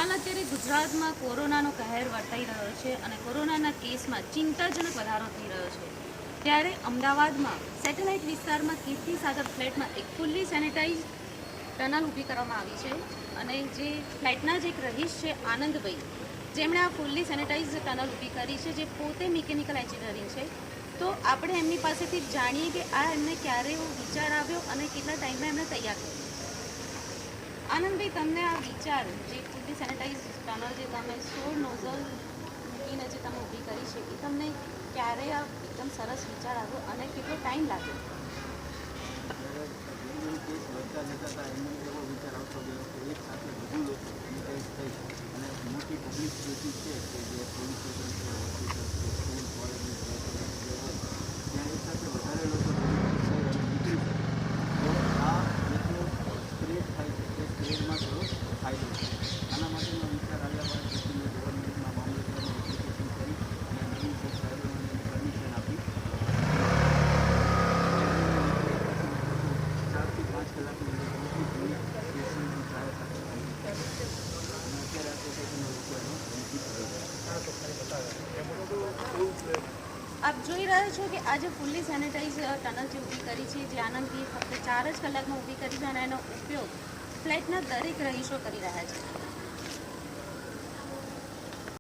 હાલ અત્યારે ગુજરાતમાં કોરોનાનો કહેર વર્તાઈ રહ્યો છે અને કોરોનાના કેસમાં ચિંતાજનક વધારો થઈ રહ્યો છે. ત્યારે અમદાવાદમાં સેટેલાઇટ વિસ્તારમાં કીર્તિસાગર ફ્લેટમાં એક ફૂલ્લી સેનેટાઇઝ ટનલ ઊભી કરવામાં આવી છે અને જે ફ્લેટના જ એક રહીશ છે આનંદભાઈ, જેમણે આ ફૂલ્લી સેનેટાઇઝ ટનલ ઊભી કરી છે, જે પોતે મિકેનિકલ એન્જિનિયરિંગ છે. તો આપણે એમની પાસેથી જાણીએ કે આ એમને ક્યારે એવો વિચાર આવ્યો અને કેટલા ટાઈમમાં એમણે તૈયાર કર્યું. આનંદભાઈ, તમને આ વિચાર, જે ફૂલ્લી સેનેટાઇઝ ટનલ જે તમે 16 નોઝલ મૂકીને જે તમે ઊભી કરી છે, એ તમને ક્યારે આ એકદમ સરસ વિચાર આવ્યો અને કેટલો ટાઈમ લાગ્યો? મોટી પબ્લિક સિટી છે કે જે પોલીસ સ્ટેશન છે, હોસ્પિટલ છે, સ્કૂલ, કોલેજ, ત્યાં એક સાથે વધારે લોકો નીકળી શકે તો આ જેટલો સ્પ્રેડ થાય છે તે સ્પ્રેડમાં થોડો ફાયદો છે. આના માટેનો વિચાર આવ્યા બાદ પછી મેં ગવર્મેન્ટના મામલતદારને એપ્લિકેશન કરી અને નવીન સાહેબોને પરમિશન આપી. 4 થી 5 કલાકની અંદર પહોંચી પેશન્ટની સહાયતા કરવાની. આપ જોઈ રહ્યા છો કે આજે ફૂલ્લી સેનેટાઇઝ ટનલ જે ઊભી કરી છે, જે આનંદથી ફક્ત 4 જ કલાકમાં ઊભી કરી છે અને એનો ઉપયોગ ફ્લેટના દરેક રહીશો કરી રહ્યા છે.